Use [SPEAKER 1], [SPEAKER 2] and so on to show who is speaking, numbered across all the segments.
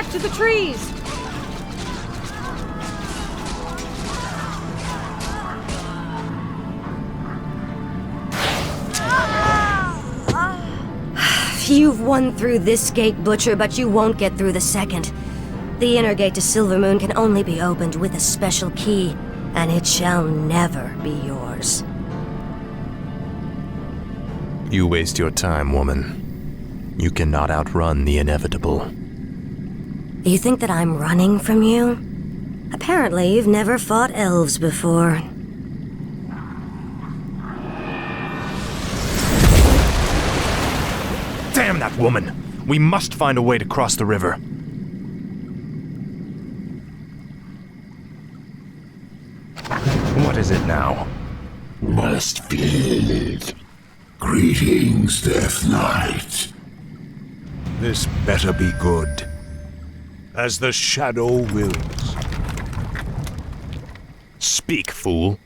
[SPEAKER 1] Back to the trees!
[SPEAKER 2] You've won through this gate, Butcher, but you won't get through the second. The inner gate to Silvermoon can only be opened with a special key, and it shall never be yours.
[SPEAKER 3] You waste your time, woman. You cannot outrun the inevitable.
[SPEAKER 2] You think that I'm running from you? Apparently, you've never fought elves before.
[SPEAKER 3] Damn that woman! We must find a way to cross the river. What is it now?
[SPEAKER 4] Must filled. Greetings, Death Knight.
[SPEAKER 5] This better be good, as the shadow wills.
[SPEAKER 3] Speak, fool.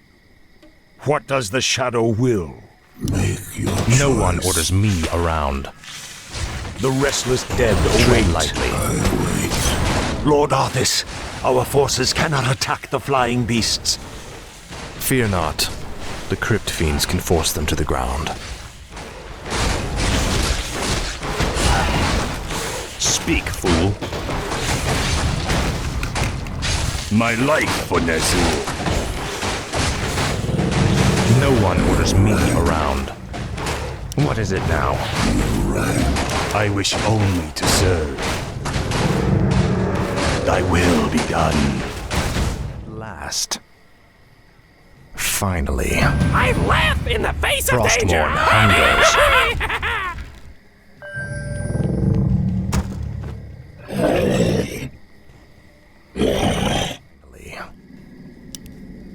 [SPEAKER 5] What does the shadow will?
[SPEAKER 4] Make your choice.
[SPEAKER 3] No one orders me around.
[SPEAKER 5] The restless dead
[SPEAKER 3] Tread
[SPEAKER 5] await.
[SPEAKER 3] lightly.
[SPEAKER 4] I wait.
[SPEAKER 5] Lord Arthas, our forces cannot attack the flying beasts.
[SPEAKER 3] Fear not. The crypt fiends can force them to the ground. Speak, fool.
[SPEAKER 5] My life for Menethil.
[SPEAKER 3] No one orders me around. What is it now?
[SPEAKER 5] I wish only to serve. Thy will be done.
[SPEAKER 3] Last. Finally.
[SPEAKER 6] I laugh in the face of danger!
[SPEAKER 3] Frostmourne hungers.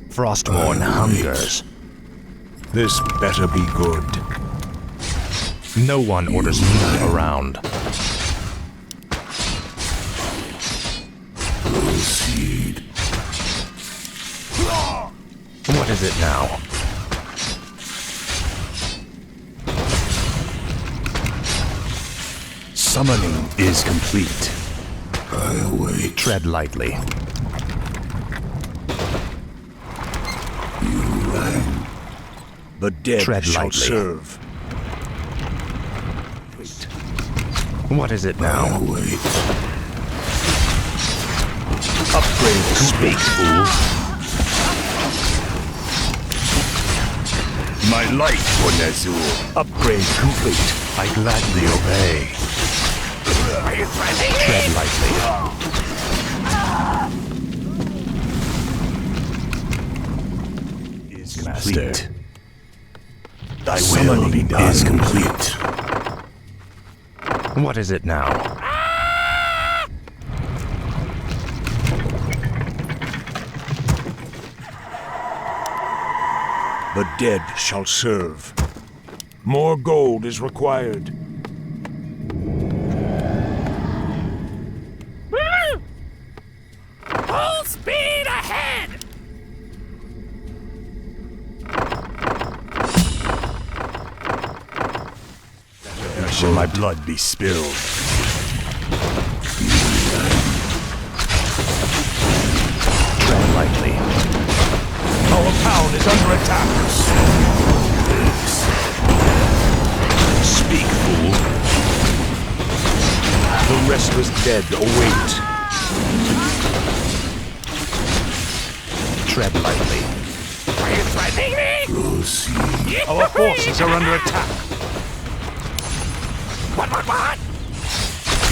[SPEAKER 3] Frostmourne hungers.
[SPEAKER 5] This better be good.
[SPEAKER 3] No one orders me around.
[SPEAKER 4] Proceed.
[SPEAKER 3] What is it now?
[SPEAKER 5] Summoning is complete.
[SPEAKER 4] I await.
[SPEAKER 3] Tread lightly.
[SPEAKER 4] You rang.
[SPEAKER 5] The dead
[SPEAKER 3] Tread
[SPEAKER 5] shall
[SPEAKER 3] lightly.
[SPEAKER 5] serve.
[SPEAKER 3] What is it
[SPEAKER 4] I
[SPEAKER 3] now?
[SPEAKER 4] await.
[SPEAKER 5] Upgrade
[SPEAKER 3] Speak, fool.
[SPEAKER 5] my life for Menethil. Upgrade complete. I gladly obey.
[SPEAKER 6] Are you threatening me?
[SPEAKER 3] Tread lightly.
[SPEAKER 5] Is
[SPEAKER 3] Master.
[SPEAKER 5] complete. Thy will be done.
[SPEAKER 4] Is complete.
[SPEAKER 3] What is it now?
[SPEAKER 5] The dead shall serve. More gold is required.
[SPEAKER 6] Full speed ahead!
[SPEAKER 5] Shall my blood be spilled?
[SPEAKER 3] Tread lightly.
[SPEAKER 5] Our town is under attack.
[SPEAKER 3] Speak, fool.
[SPEAKER 5] The restless dead await.
[SPEAKER 3] Tread lightly.
[SPEAKER 6] Are you threatening me?
[SPEAKER 4] Proceed.
[SPEAKER 5] Our forces are under attack.
[SPEAKER 6] What?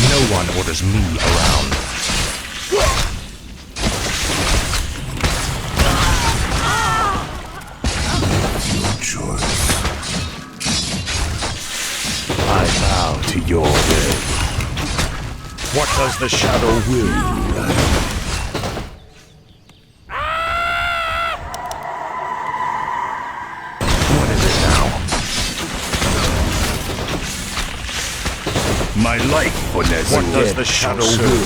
[SPEAKER 3] No one orders me around.
[SPEAKER 4] Your choice.
[SPEAKER 5] I bow to your will. What does the shadow will?
[SPEAKER 3] What is it now?
[SPEAKER 5] My life for Menethil. What does the shadow will?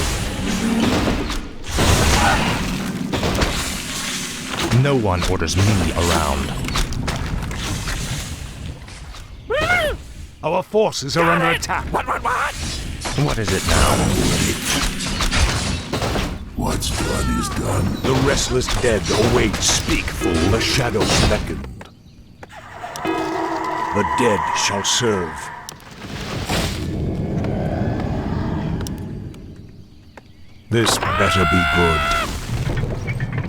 [SPEAKER 3] No one orders me around.
[SPEAKER 5] Our forces are under
[SPEAKER 6] Got it.
[SPEAKER 5] attack.
[SPEAKER 6] What?
[SPEAKER 3] What is it now?
[SPEAKER 4] What's done is done.
[SPEAKER 5] The restless dead await. Speak, fool. The shadows beckoned. The dead shall serve. This better be good.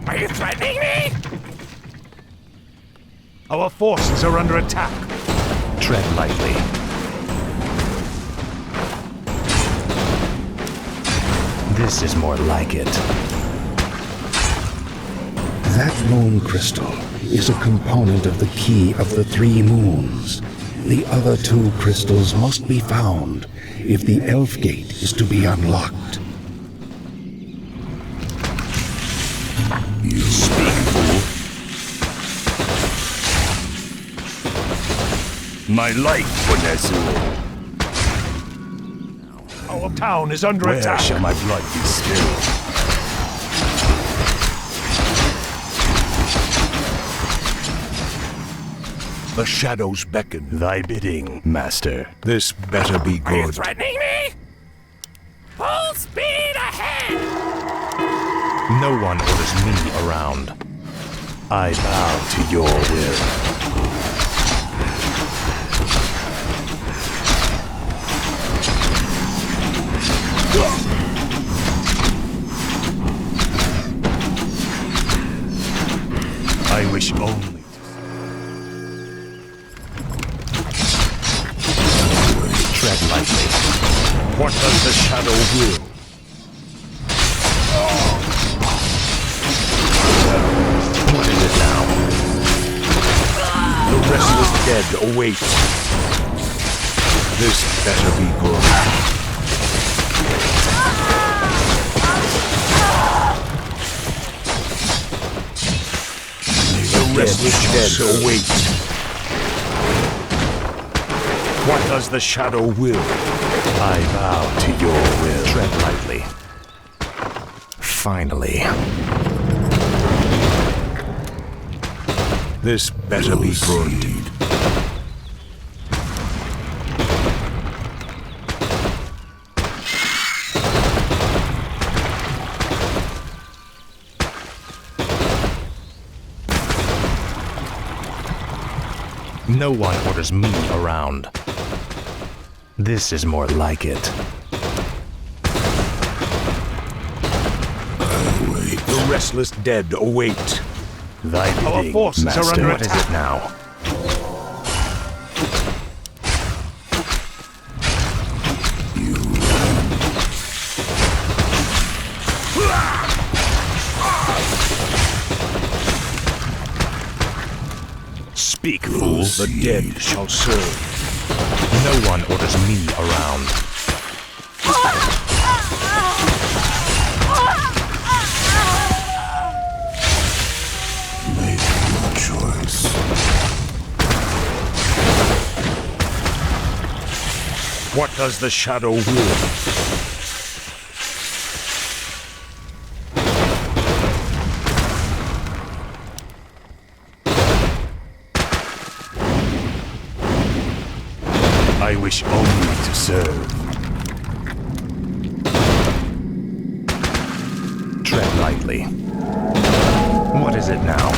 [SPEAKER 6] Are you threatening me?
[SPEAKER 5] Our forces are under attack.
[SPEAKER 3] Tread lightly. This is more like it.
[SPEAKER 1] That moon crystal is a component of the key of the 3 moons. The other 2 crystals must be found if the Elf Gate is to be unlocked.
[SPEAKER 5] You speak, fool. My light, Menethil. Our town is under attack. Where shall my blood be spilled? The shadows beckon. Thy bidding, master. This better be
[SPEAKER 6] Are you
[SPEAKER 5] good.
[SPEAKER 6] threatening me? Full speed ahead!
[SPEAKER 3] No one orders me around. I bow to your will.
[SPEAKER 5] I wish only.
[SPEAKER 3] Tread lightly.
[SPEAKER 5] What does the shadow will?
[SPEAKER 3] What is it now?
[SPEAKER 5] The restless dead await. This better be good. The restless dead await. What does the shadow will?
[SPEAKER 3] I bow to your will. Tread lightly. Finally.
[SPEAKER 5] This better be good.
[SPEAKER 3] No one orders me around. This is more like it.
[SPEAKER 5] The restless dead await.
[SPEAKER 3] Thy bidding,
[SPEAKER 5] Our forces
[SPEAKER 3] master.
[SPEAKER 5] are under
[SPEAKER 3] What
[SPEAKER 5] attack.
[SPEAKER 3] is it now?
[SPEAKER 5] Speak, fool. The dead shall serve.
[SPEAKER 3] No one orders me around.
[SPEAKER 4] Make your choice.
[SPEAKER 5] What does the shadow will? I wish only to serve.
[SPEAKER 3] Tread lightly. What is it now?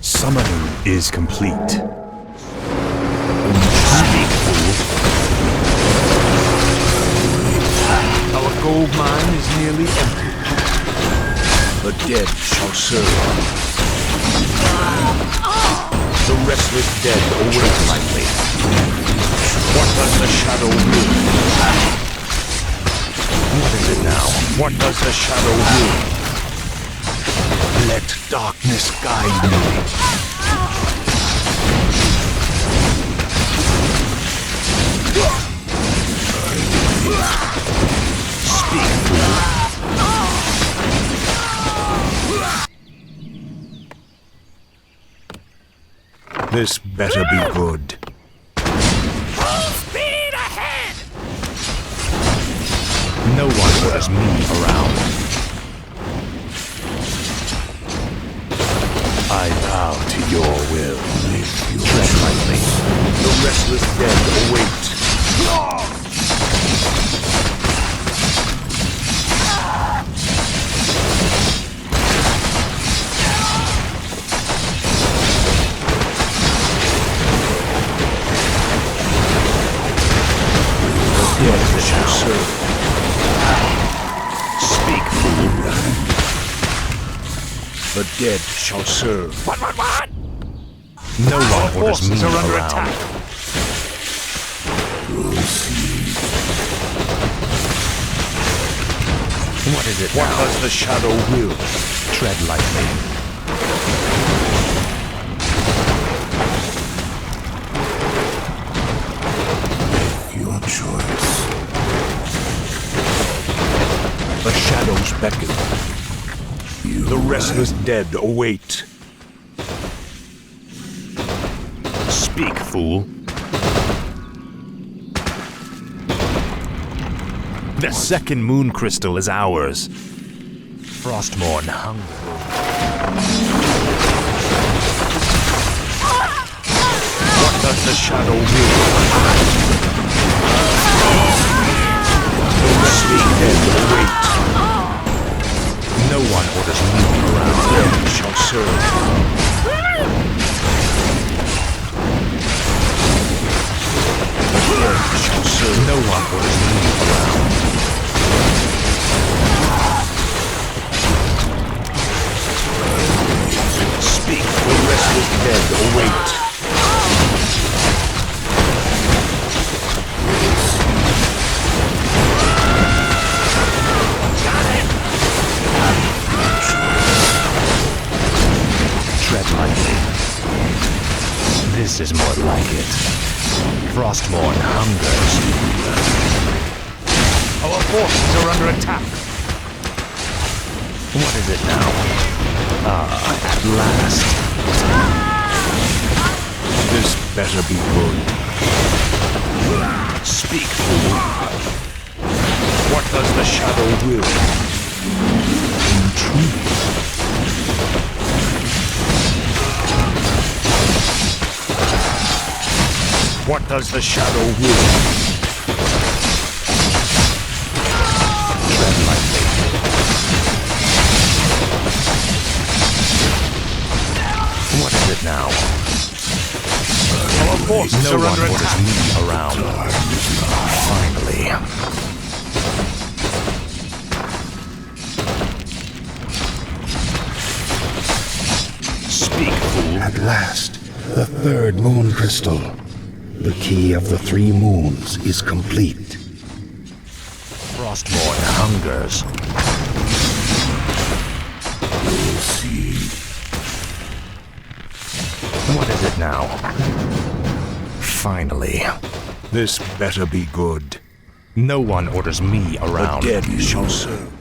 [SPEAKER 5] Summoning is complete.
[SPEAKER 3] Speak, fool.
[SPEAKER 5] Our gold mine is nearly empty. The dead shall serve. The restless dead await lightly. What does the shadow will?
[SPEAKER 3] What is it now?
[SPEAKER 5] What does the shadow will? Let darkness guide me. Speak, fool. This better be good.
[SPEAKER 6] Full speed ahead!
[SPEAKER 3] No one orders me around. I bow to your will. Tread lightly.
[SPEAKER 5] The restless dead await. The dead shall serve. Speak, fool. The dead shall serve.
[SPEAKER 6] What?
[SPEAKER 3] No one orders me
[SPEAKER 5] Forces are under
[SPEAKER 3] around.
[SPEAKER 5] attack.
[SPEAKER 3] What is it
[SPEAKER 5] What
[SPEAKER 3] now?
[SPEAKER 5] does the shadow will?
[SPEAKER 3] Tread lightly.
[SPEAKER 4] Your choice.
[SPEAKER 5] The shadows beckon. The restless dead await.
[SPEAKER 3] Speak, fool. The second moon crystal is ours. Frostmourne hunger.
[SPEAKER 5] What does the shadow will? The restless dead await.
[SPEAKER 3] No one orders me around.
[SPEAKER 5] The dead shall serve. The dead shall serve.
[SPEAKER 3] No one orders me around.
[SPEAKER 5] Speak, the restless dead await.
[SPEAKER 3] Tread lightly. This is more like it. Frostmourne hungers.
[SPEAKER 5] Our forces are under attack.
[SPEAKER 3] What is it now? At last.
[SPEAKER 5] This better be good.
[SPEAKER 3] Speak, fool.
[SPEAKER 5] What does the shadow will? Intrigue. What does the shadow will?
[SPEAKER 3] Tread lightly. What is it now?
[SPEAKER 5] Our forces
[SPEAKER 3] No
[SPEAKER 5] are
[SPEAKER 3] one
[SPEAKER 5] under
[SPEAKER 3] orders
[SPEAKER 5] attack.
[SPEAKER 3] me around. Finally. Speak, fool.
[SPEAKER 1] At last, the third moon crystal. The key of the three moons is complete.
[SPEAKER 3] Frostmourne hungers. What is it now? Finally.
[SPEAKER 5] This better be good.
[SPEAKER 3] No one orders me
[SPEAKER 5] The
[SPEAKER 3] around.
[SPEAKER 5] dead shall serve.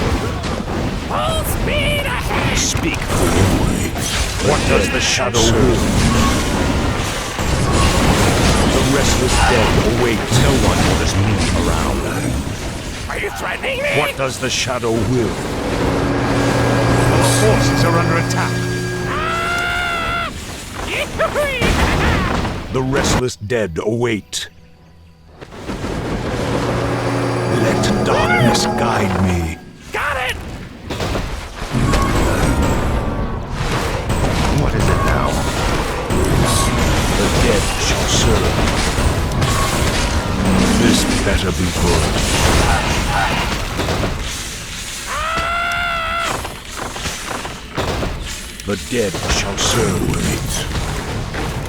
[SPEAKER 6] Full speed ahead!
[SPEAKER 3] Speak, fool.
[SPEAKER 5] What does the shadow will? The restless dead await.
[SPEAKER 3] No one orders me around.
[SPEAKER 6] Are you threatening me?
[SPEAKER 5] What does the shadow will? Our forces are under attack. The restless dead await. Let darkness guide me.
[SPEAKER 6] Got it!
[SPEAKER 3] What is it now?
[SPEAKER 5] The dead shall serve. This better be good. The dead shall serve.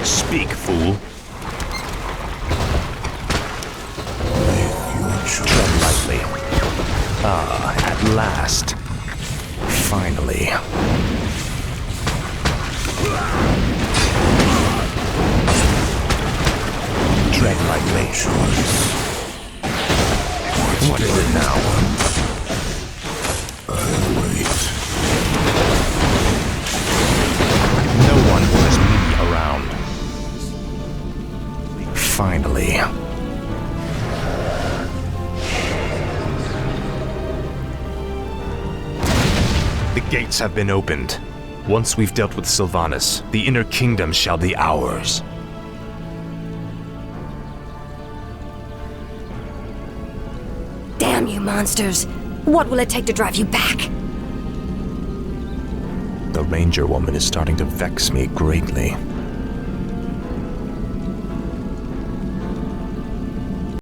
[SPEAKER 3] Speak, fool. Tread lightly. At last. Finally. Tread lightly. What is it now? No one orders me around. Finally. The gates have been opened. Once we've dealt with Sylvanas, the Inner Kingdom shall be ours.
[SPEAKER 2] Damn you monsters! What will it take to drive you back?
[SPEAKER 3] The Ranger woman is starting to vex me greatly.